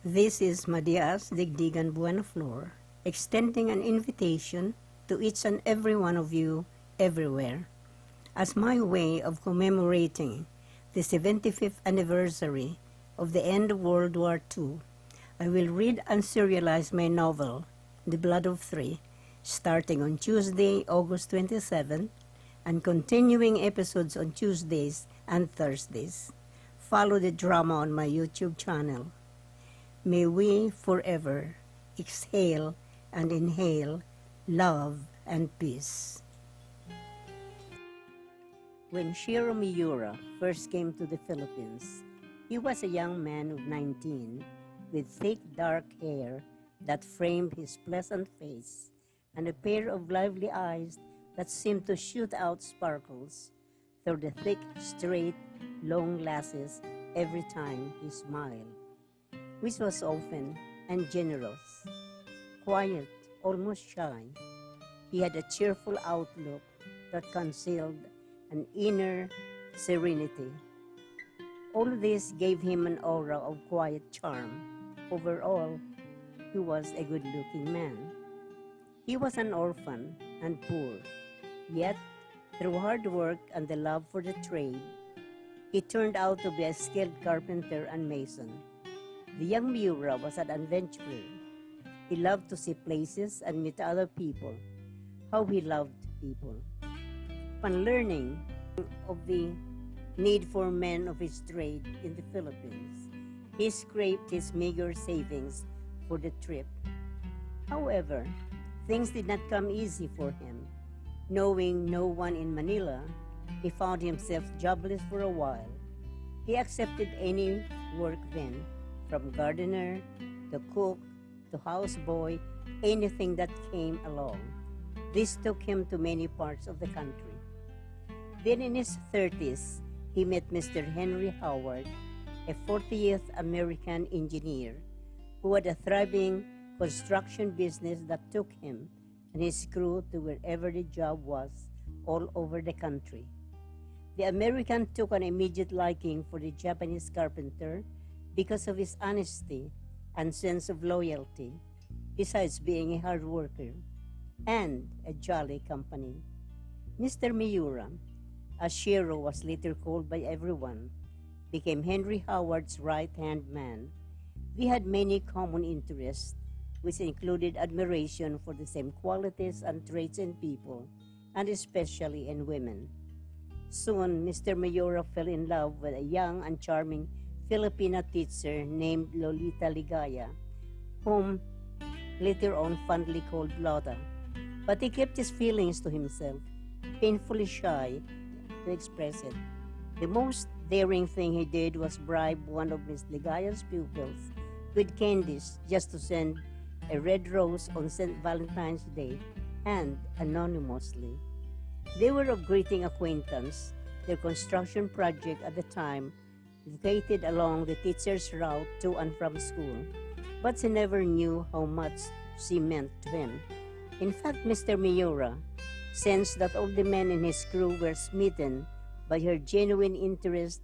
This is Madia-as Digdigan Buenaflor, extending an invitation to each and every one of you everywhere, as my way of commemorating the 75th anniversary of the end of World War II. I will read and serialize my novel, The Blood of Three, starting on Tuesday, August 27, and continuing episodes on Tuesdays and Thursdays. Follow the drama on my YouTube channel. May we forever exhale and inhale love and peace. When Shiro Miura first came to the Philippines, he was a young man of 19 with thick dark hair that framed his pleasant face and a pair of lively eyes that seemed to shoot out sparkles through the thick, straight, long lashes every time he smiled, which was often and generous. Quiet, almost shy, he had a cheerful outlook that concealed an inner serenity. All this gave him an aura of quiet charm. Overall, he was a good-looking man. He was an orphan and poor, yet through hard work and the love for the trade, he turned out to be a skilled carpenter and mason. The young Miura was an adventurer. He loved to see places and meet other people. How he loved people. Upon learning of the need for men of his trade in the Philippines, he scraped his meager savings for the trip. However, things did not come easy for him. Knowing no one in Manila, he found himself jobless for a while. He accepted any work then, from gardener to cook to houseboy, anything that came along. This took him to many parts of the country. Then in his 30s, he met Mr. Henry Howard, a 40th American engineer who had a thriving construction business that took him and his crew to wherever the job was all over the country. The American took an immediate liking for the Japanese carpenter because of his honesty and sense of loyalty, besides being a hard worker and a jolly company. Mr. Miura, as Shiro was later called by everyone, became Henry Howard's right-hand man. We had many common interests, which included admiration for the same qualities and traits in people, and especially in women. Soon, Mr. Miura fell in love with a young and charming Filipina teacher named Lolita Ligaya, whom later on fondly called Lotta. But he kept his feelings to himself, painfully shy to express it. The most daring thing he did was bribe one of Miss Ligaya's pupils with candies just to send a red rose on St. Valentine's Day, and anonymously. They were of greeting acquaintance. Their construction project at the time located along the teacher's route to and from school, but he never knew how much she meant to him. In fact, Mr. Miura sensed that all the men in his crew were smitten by her genuine interest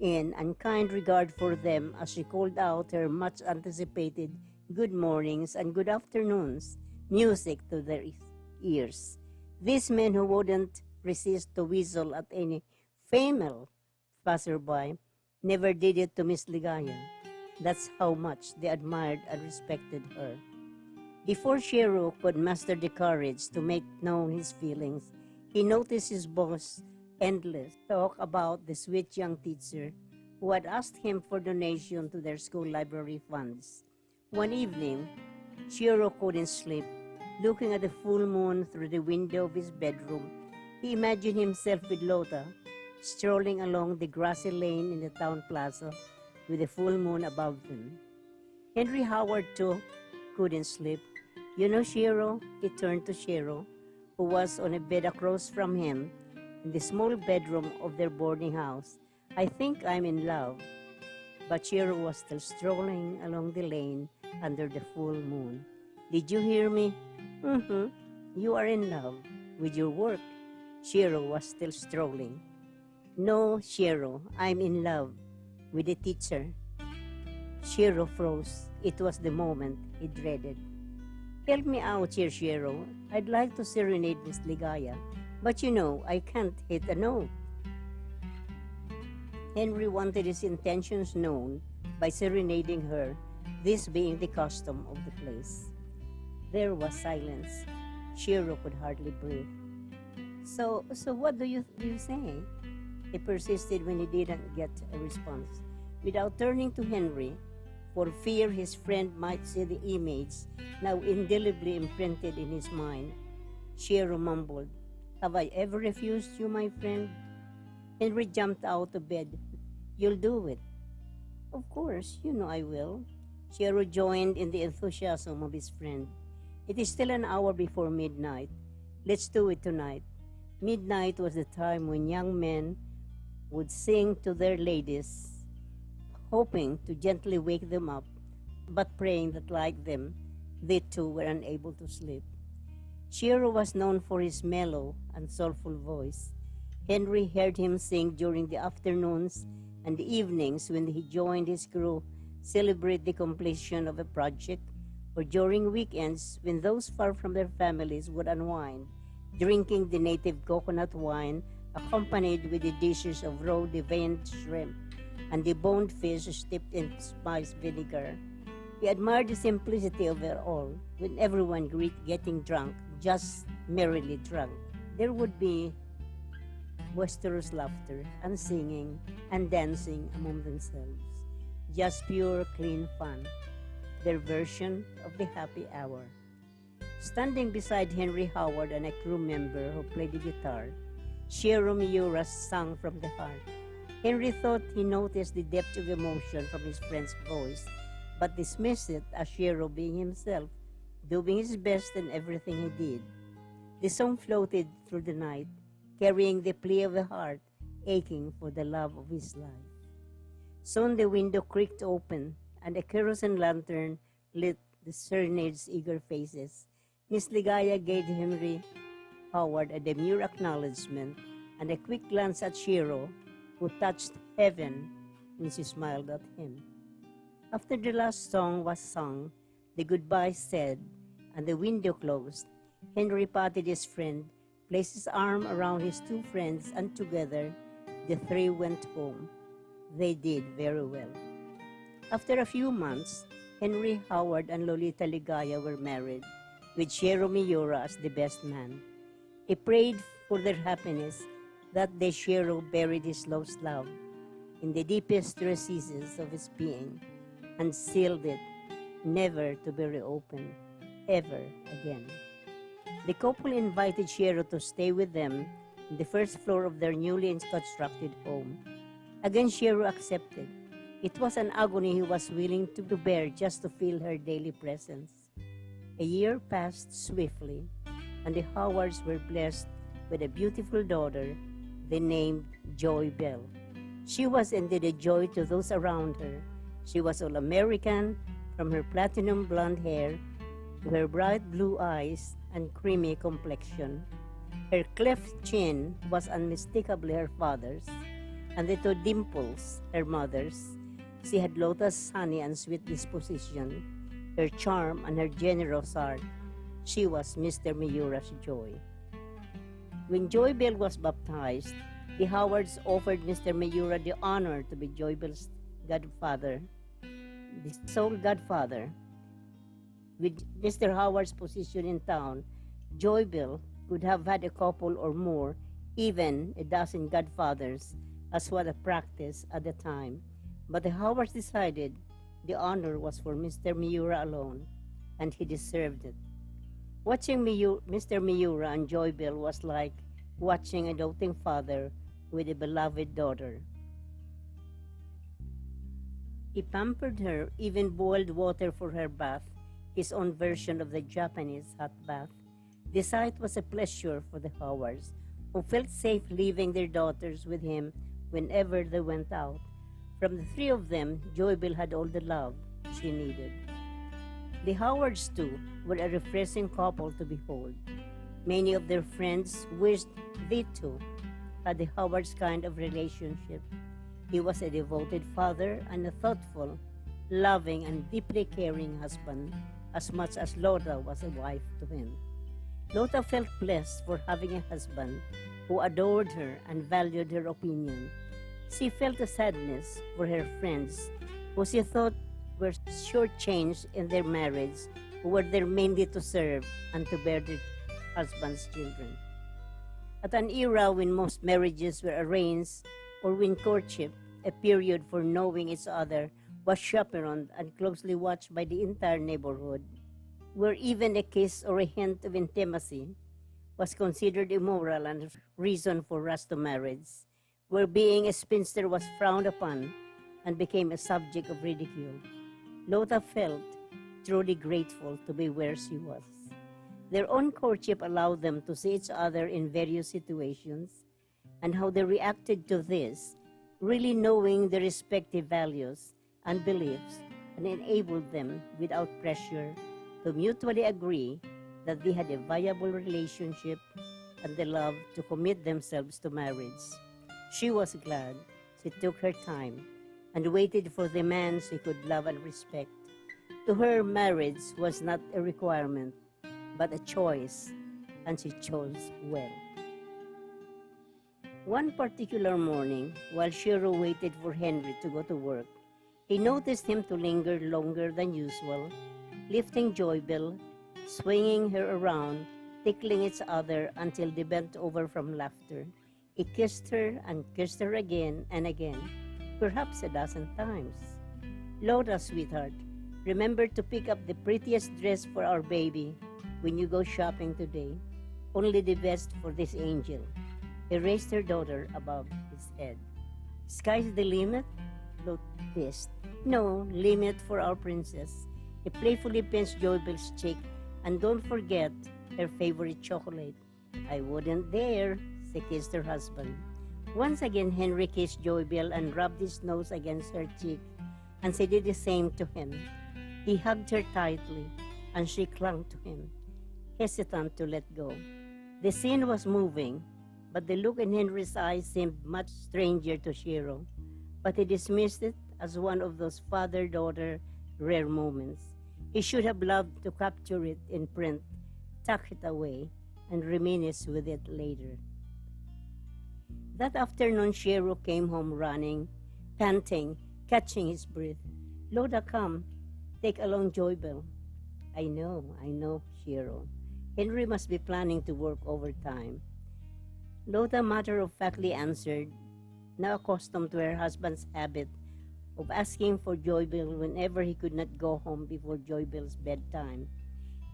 in and kind regard for them as she called out her much anticipated good mornings and good afternoons music to their ears. These men who wouldn't resist to whistle at any female passerby never did it to Miss Ligaya. That's how much they admired and respected her. Before Shiro could muster the courage to make known his feelings, he noticed his boss' endless talk about the sweet young teacher who had asked him for donation to their school library funds. One evening, Shiro couldn't sleep. Looking at the full moon through the window of his bedroom, he imagined himself with Lotta, strolling along the grassy lane in the town plaza with the full moon above them. Henry Howard, too, couldn't sleep. You know, Shiro, he turned to Shiro, who was on a bed across from him in the small bedroom of their boarding house. I think I'm in love. But Shiro was still strolling along the lane under the full moon. Did you hear me? You are in love with your work. Shiro was still strolling. No, Shiro, I'm in love with the teacher. Shiro froze. It was the moment he dreaded. Help me out here, Shiro. I'd like to serenade Miss Ligaya, but you know I can't hit a note. Henry wanted his intentions known by serenading her, this being the custom of the place. There was silence. Shiro could hardly breathe. So what do you say? He persisted when he didn't get a response. Without turning to Henry, for fear his friend might see the image now indelibly imprinted in his mind, Shiro mumbled, "Have I ever refused you, my friend?" Henry jumped out of bed. "You'll do it." "Of course, you know I will." Shiro joined in the enthusiasm of his friend. "It is still an hour before midnight. Let's do it tonight." Midnight was the time when young men would sing to their ladies, hoping to gently wake them up, but praying that, like them, they too were unable to sleep. Shiro was known for his mellow and soulful voice. Henry heard him sing during the afternoons and the evenings when he joined his crew celebrate the completion of a project, or during weekends when those far from their families would unwind, drinking the native coconut wine accompanied with the dishes of raw deveined shrimp and the boned fish steeped in spiced vinegar. He admired the simplicity of it all, when everyone agreed getting drunk, just merrily drunk. There would be boisterous laughter and singing and dancing among themselves. Just pure, clean fun. Their version of the happy hour. Standing beside Henry Howard and a crew member who played the guitar, Shiro Miura sang from the heart. Henry thought he noticed the depth of emotion from his friend's voice, but dismissed it as Shiro being himself, doing his best in everything he did. The song floated through the night, carrying the plea of a heart aching for the love of his life. Soon the window creaked open, and a kerosene lantern lit the serenade's eager faces. Miss Ligaya gave Henry Howard a demure acknowledgement and a quick glance at Shiro, who touched heaven when she smiled at him. After the last song was sung, the goodbye said, and the window closed, Henry patted his friend, placed his arm around his two friends, and together the three went home. They did very well. After a few months, Henry Howard and Lolita Ligaya were married, with Shiro Miura as the best man. He prayed for their happiness. That day Shiro buried his lost love in the deepest recesses of his being and sealed it, never to be reopened, ever again. The couple invited Shiro to stay with them on the first floor of their newly constructed home. Again, Shiro accepted. It was an agony he was willing to bear just to feel her daily presence. A year passed swiftly, and the Howards were blessed with a beautiful daughter they named Joy Bell. She was indeed a joy to those around her. She was all-American, from her platinum blonde hair to her bright blue eyes and creamy complexion. Her cleft chin was unmistakably her father's, and the two dimples her mother's. She had lotus honey and sweet disposition, her charm and her generous heart. She was Mr. Miura's joy. When Joy Bell was baptized, the Howards offered Mr. Miura the honor to be Joy Bell's godfather, the sole godfather. With Mr. Howard's position in town, Joy Bell could have had a couple or more, even a dozen godfathers, as was a practice at the time. But the Howards decided the honor was for Mr. Miura alone, and he deserved it. Watching Mr. Miura and Joy Bell was like watching a doting father with a beloved daughter. He pampered her, even boiled water for her bath, his own version of the Japanese hot bath. The sight was a pleasure for the Howards, who felt safe leaving their daughters with him whenever they went out. From the three of them, Joy Bell had all the love she needed. The Howards, too, were a refreshing couple to behold. Many of their friends wished they, too, had the Howards kind of relationship. He was a devoted father and a thoughtful, loving, and deeply caring husband as much as Lota was a wife to him. Lota felt blessed for having a husband who adored her and valued her opinion. She felt a sadness for her friends who she thought were shortchanged in their marriage, who were there mainly to serve and to bear their husbands' children. At an era when most marriages were arranged or when courtship, a period for knowing each other, was chaperoned and closely watched by the entire neighborhood, where even a kiss or a hint of intimacy was considered immoral and a reason for rush to marriage, where being a spinster was frowned upon and became a subject of ridicule, Lota felt truly grateful to be where she was. Their own courtship allowed them to see each other in various situations and how they reacted to this, really knowing their respective values and beliefs, and enabled them without pressure to mutually agree that they had a viable relationship and the love to commit themselves to marriage. She was glad she took her time and waited for the man she could love and respect. To her, marriage was not a requirement, but a choice, and she chose well. One particular morning, while Shiro waited for Henry to go to work, he noticed him to linger longer than usual, lifting Joybell, swinging her around, tickling each other until they bent over from laughter. He kissed her and kissed her again and again, perhaps a dozen times. Lota, sweetheart, remember to pick up the prettiest dress for our baby when you go shopping today. Only the best for this angel. He raised her daughter above his head. Sky's the limit? Lot hissed. No limit for our princess. He playfully pinched Joybell's cheek, and don't forget her favorite chocolate. I wouldn't dare, she kissed her husband. Once again, Henry kissed Joybell and rubbed his nose against her cheek, and she did the same to him. He hugged her tightly, and she clung to him, hesitant to let go. The scene was moving, but the look in Henry's eyes seemed much stranger to Shiro, but he dismissed it as one of those father-daughter rare moments. He should have loved to capture it in print, tuck it away, and reminisce with it later. That afternoon, Shiro came home running, panting, catching his breath. Loda, come, take along Joybell. I know, Shiro. Henry must be planning to work overtime. Loda matter-of-factly answered, now accustomed to her husband's habit of asking for Joybell whenever he could not go home before Joybell's bedtime.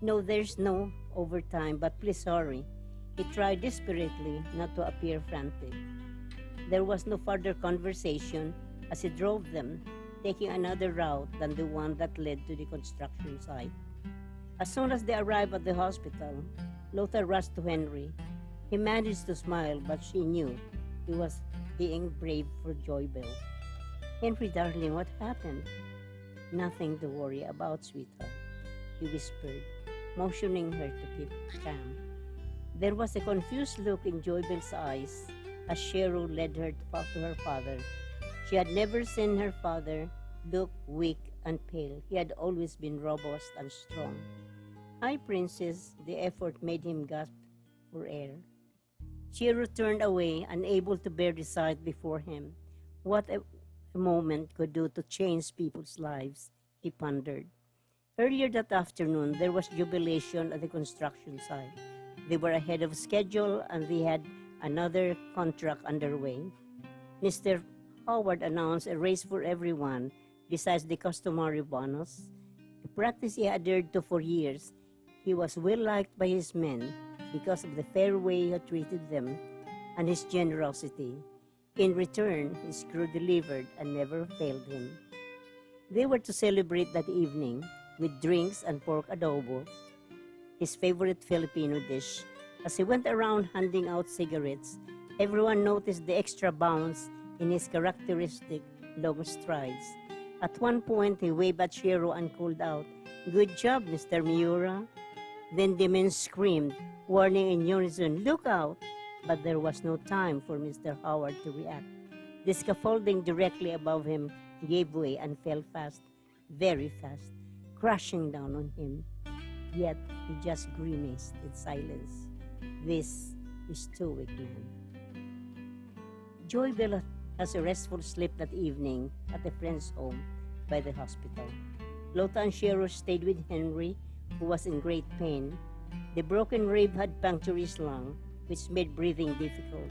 No, there's no overtime, but please hurry. He tried desperately not to appear frantic. There was no further conversation as he drove them, taking another route than the one that led to the construction site. As soon as they arrived at the hospital, Lothar rushed to Henry. He managed to smile, but she knew he was being brave for Joybell. Henry, darling, what happened? Nothing to worry about, sweetheart, he whispered, motioning her to keep calm. There was a confused look in Joybell's eyes as Shiro led her to her father. She had never seen her father look weak and pale. He had always been robust and strong. Hi, Princess, the effort made him gasp for air. Shiro turned away, unable to bear the sight before him. What a moment could do to change people's lives, he pondered. Earlier that afternoon, there was jubilation at the construction site. They were ahead of schedule and they had another contract underway. Mr. Howard announced a raise for everyone besides the customary bonus, a practice he adhered to for years. He was well liked by his men because of the fair way he treated them and his generosity. In return, his crew delivered and never failed him. They were to celebrate that evening with drinks and pork adobo, his favorite Filipino dish. As he went around handing out cigarettes, everyone noticed the extra bounce in his characteristic long strides. At one point, he waved at Shiro and called out, "Good job, Mr. Miura." Then the men screamed, warning in unison, "Look out!" But there was no time for Mr. Howard to react. The scaffolding directly above him gave way and fell fast, very fast, crashing down on him. Yet he just grimaced in silence. This is stoic man. Joybell has a restful sleep that evening at a friend's home by the hospital. Lota and Shero stayed with Henry, who was in great pain. The broken rib had punctured his lung, which made breathing difficult.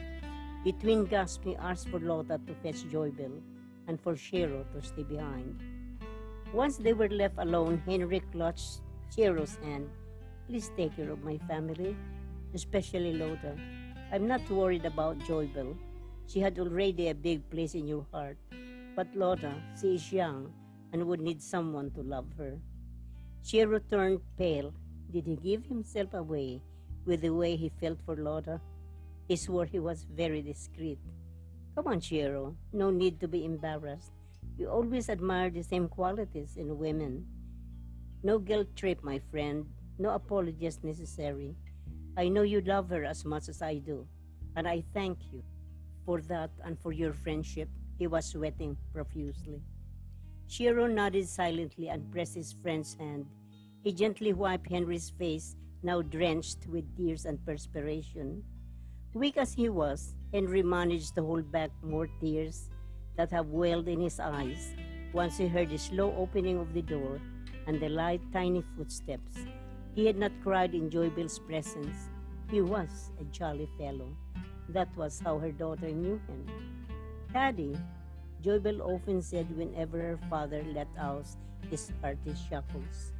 Between gasps, he asked for Lota to fetch Joybell and for Shero to stay behind. Once they were left alone, Henry clutched Shero's hand. Please take care of my family, especially Lota. I'm not worried about Joybell. She had already a big place in your heart. But Lota, she is young and would need someone to love her. Shero turned pale. Did he give himself away with the way he felt for Lota? He swore he was very discreet. Come on, Shero. No need to be embarrassed. You always admire the same qualities in women. No guilt trip, my friend. No apologies necessary. I know you love her as much as I do, and I thank you for that and for your friendship. He was sweating profusely. Shero nodded silently and pressed his friend's hand. He gently wiped Henry's face, now drenched with tears and perspiration. Weak as he was, Henry managed to hold back more tears that have welled in his eyes once he heard the slow opening of the door and the light, tiny footsteps. He had not cried in Joybell's presence. He was a jolly fellow. That was how her daughter knew him. Daddy, Joybell often said whenever her father let out his hearty chuckles.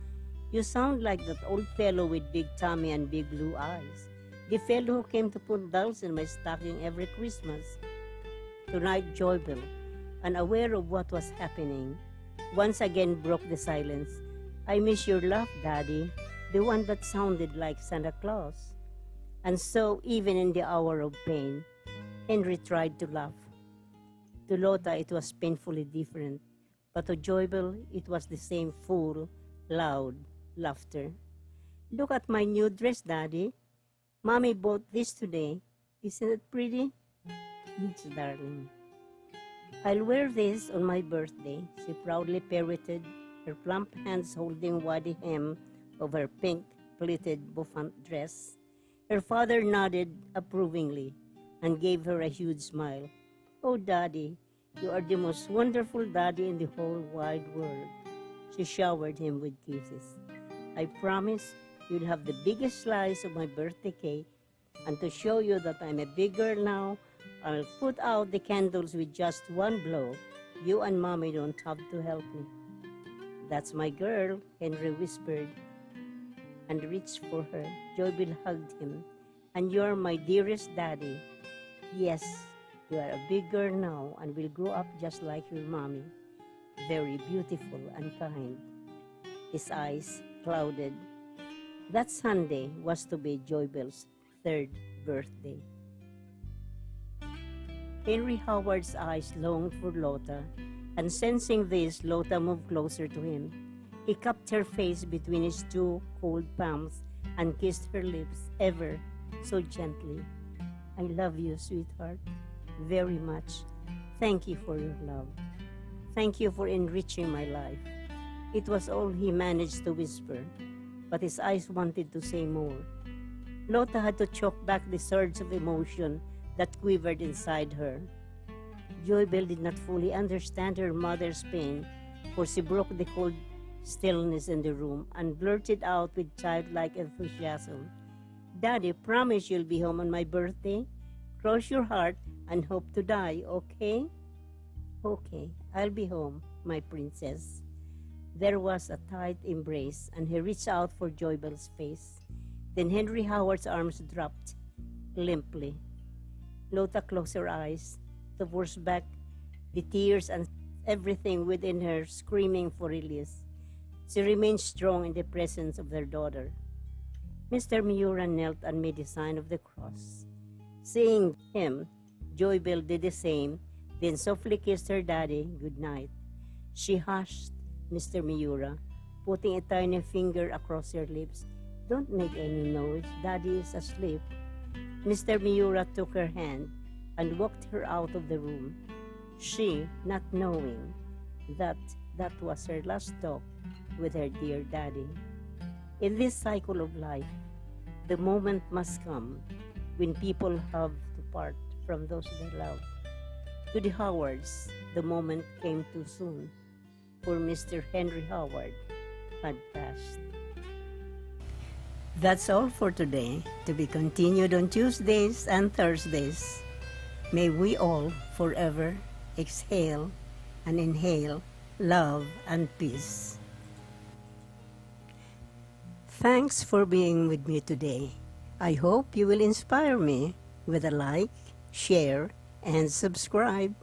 You sound like that old fellow with big tummy and big blue eyes. The fellow who came to put dolls in my stocking every Christmas. Tonight, Joybell, unaware of what was happening, once again broke the silence. I miss your laugh, Daddy, the one that sounded like Santa Claus. And so, even in the hour of pain, Henry tried to laugh. To Lota, it was painfully different, but to Joybell, it was the same full, loud laughter. Look at my new dress, Daddy. Mommy bought this today. Isn't it pretty? Yes, darling. I'll wear this on my birthday, she proudly pirouetted, her plump hands holding wide hem of her pink pleated bouffant dress. Her father nodded approvingly and gave her a huge smile. Oh, Daddy, you are the most wonderful daddy in the whole wide world. She showered him with kisses. I promise you'll have the biggest slice of my birthday cake, and to show you that I'm a big girl now, I'll put out the candles with just one blow. You and Mommy don't have to help me. That's my girl, Henry whispered, and reached for her. Joybell hugged him. And you're my dearest Daddy. Yes, you are a big girl now and will grow up just like your mommy. Very beautiful and kind. His eyes clouded. That Sunday was to be Joybell's third birthday. Henry Howard's eyes longed for Lota, and sensing this, Lota moved closer to him. He cupped her face between his two cold palms and kissed her lips ever so gently. I love you, sweetheart, very much. Thank you for your love. Thank you for enriching my life. It was all he managed to whisper, but his eyes wanted to say more. Lota had to choke back the surge of emotion that quivered inside her. Joybell did not fully understand her mother's pain, for she broke the cold stillness in the room and blurted out with childlike enthusiasm, Daddy, promise you'll be home on my birthday. Cross your heart and hope to die, okay? Okay, I'll be home, my princess. There was a tight embrace, and he reached out for Joybell's face. Then Henry Howard's arms dropped limply. Lota closed her eyes to force back the tears and everything within her screaming for release. She remained strong in the presence of their daughter. Mr. Miura knelt and made the sign of the cross. Seeing him, Joybell did the same, then softly kissed her daddy good night. She hushed Mr. Miura, putting a tiny finger across her lips. Don't make any noise, Daddy is asleep. Mr. Miura took her hand and walked her out of the room. She, not knowing that that was her last talk with her dear daddy. In this cycle of life, the moment must come when people have to part from those they love. To the Howards, the moment came too soon, for Mr. Henry Howard had passed. That's all for today, to be continued on Tuesdays and Thursdays. May we all forever exhale and inhale love and peace. Thanks for being with me today. I hope you will inspire me with a like, share, and subscribe.